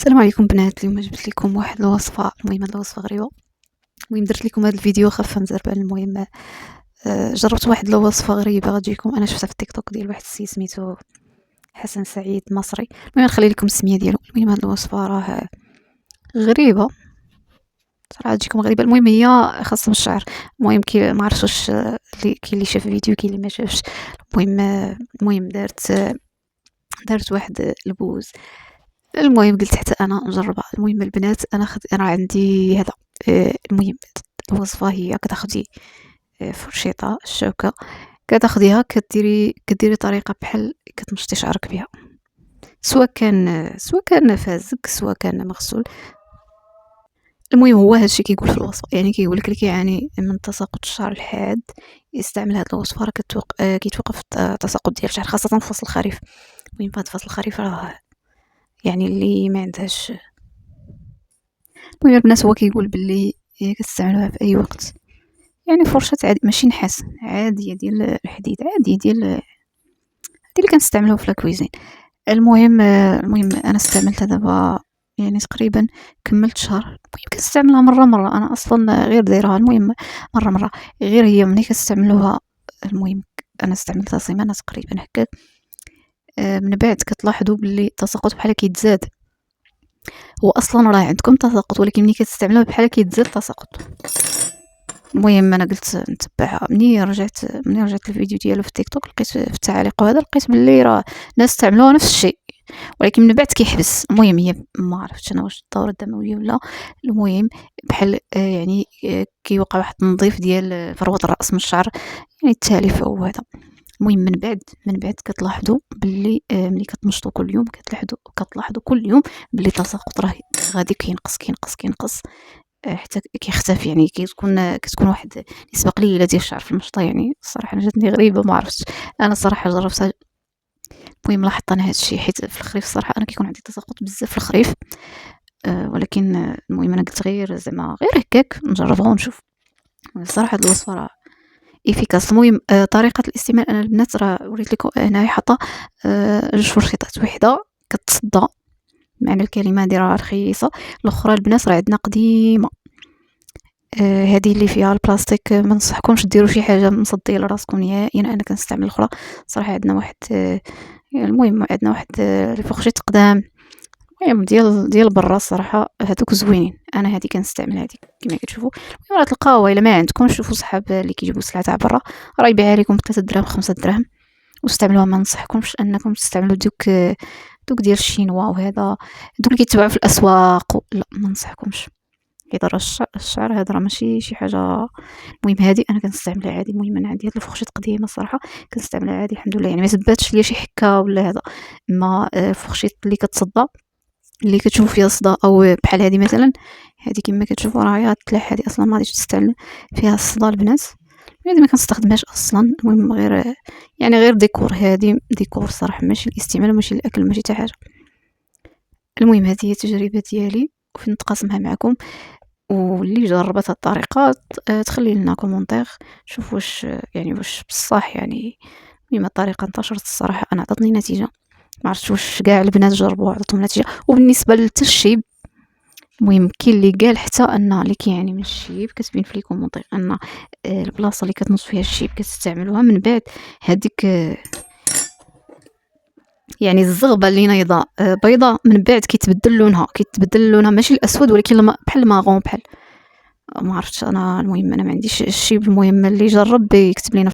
السلام عليكم بنات. اليوم جبت لكم واحد الوصفه. المهم هاد الوصفه غريبه. المهم درت لكم هاد الفيديو خفه مزربل. المهم جربت واحد الوصفه غريبه غتجيكم. انا شفتها في التيك توك ديال واحد السي سميتو حسن سعيد مصري. المهم نخلي لكم السميه ديالو. المهم هاد الوصفه راه غريبه صراحه، تجيكم غريبه. المهم هي خاصه بالشعر. المهم كي ما عرفتش واش اللي كاين اللي شاف الفيديو كاين اللي ما شافش. المهم درت واحد البوز. المهم قلت حتى انا نجربها. المهم البنات انا عندي هذا. المهم الوصفه هي كتاخدي فرشيطه الشوكه، كتاخديها كديري طريقه بحال كتمشطي شعرك بها، سواء كان فازك سواء كان مغسول. المهم هو هادشي كيقول في الوصفه، يعني كيقول لك اللي كيعاني من تساقط الشعر الحاد يستعمل هاد الوصفه. راه كيتوقف التساقط ديال الشعر خاصه في فصل الخريف. المهم في فصل الخريف راه يعني اللي ما عندهاش. المهم البنات هو كيقول باللي هي كتستعملوها في اي وقت، يعني فرشة عادي ماشي نحاس، عاديه ديال الحديد، عاديه ديال اللي كنستعملوها في لاكويزين. المهم انا استعملتها دابا يعني تقريبا كملت شهر. المهم كنستعملها مره انا اصلا غير دايرها. المهم مره غير هي ملي كتستعملوها. المهم انا استعملتها سيمانه تقريبا هكاك. من بعد كتلاحظوا باللي التساقط بحال كيتزاد. هو اصلا راه عندكم تساقط، ولكن ملي كتستعملوها بحال كيتزاد التساقط. المهم انا قلت نتبعها. مني رجعت الفيديو ديالو في التيك توك، لقيت في التعاليق وهذا لقيت باللي راه ناس استعملوها نفس الشيء، ولكن من بعد كيحبس. المهم هي ما عرفتش انا واش الدوره الدمويه ولا. المهم بحال يعني كيوقع واحد التنظيف ديال فروه الراس من الشعر، يعني التالف وهذا. المهم من بعد كتلاحظوا باللي ملي كتمشطوا كل يوم كتلاحظوا كل يوم باللي التساقط راه غادي كينقص حتى كيختفي. يعني كتكون واحد نسبه قليله ديال الشعر في المشطه. يعني الصراحه انا جاتني غريبه، ما عرفتش. انا صراحه جربتها. المهم لاحظت انا هذا الشيء حيت في الخريف الصراحه انا كيكون عندي تساقط بزاف في الخريف. ولكن المهم انا قلت غير هكاك نجربها ونشوف. الصراحه هاد الوصفه راه افيكاس. المهم طريقه الاستعمال. انا البنات راه وريت لكم هنايا حاطه جوج فرشيطات، وحده كتصدى معنى الكلمه هذه راه رخيصه، الاخرى البنات راه عندنا قديمه. هذه اللي فيها البلاستيك ما نصحكمش ديروا شي حاجه مصديه لراسكم نهائيا. انا كنستعمل الاخرى صراحه. عندنا واحد المهم عندنا واحد الفرشيط قدام. المهم ديال برا الصراحه هذوك زوينين. انا هذه كنستعمل هذه كما كتشوفوا. المهم راه تلقاوها الا ما عندكمش، شوفوا صحاب اللي كيجيبوا السلعه تاع برا راه يبيعها لكم ب 3 دراهم 5 دراهم واستعملوها. ما ننصحكمش انكم تستعملوا دوك ديال الشينوا وهذا، دوك اللي كيتباعوا في الاسواق. لا ما ننصحكمش، كيضر الشعر. هذا راه ماشي شي حاجه. المهم هذه انا كنستعملها عادي. المهم انا عندي هاد الفرشيط قديمه الصراحه كنستعملها عادي الحمد لله. يعني ما سباتش ليا شي حكه ولا هذا. اما فرشيط اللي كتصدى اللي كتشوفوا فيها الصدى او بحال هذه مثلا، هذه كما كتشوفوا راه تلاح. هذه اصلا ما غاديش تستعمل فيها الصدى البنات. هذه ما كنستخدمهاش اصلا. المهم غير ديكور. هذه ديكور صراحه، ماشي الاستعمال ماشي الاكل ماشي حتى حاجه. المهم هذه هي التجربه ديالي وفي نتقاسمها معكم. واللي جربت الطريقه تخلي لنا كومونتير شوف واش بصح يعني. المهم الطريقه انتشرت الصراحه، انا عطاتني نتيجه. ما عرفتش واش كاع البنات جربوها عطاتهم نتيجه. وبالنسبه للتشيب، المهم كاين اللي قال حتى ان اللي كيعاني من الشيب كتبين في لي كومونتير ان البلاصه اللي كتنوض فيها الشيب كتستعملوها من بعد هذيك يعني الزغبه اللي نايضه بيضه من بعد كيتبدل لونها ماشي الاسود ولكن بحال الماغون بحال ما عرفتش انا. المهم انا ما عنديش الشيب. المهم اللي جرب يكتب لينا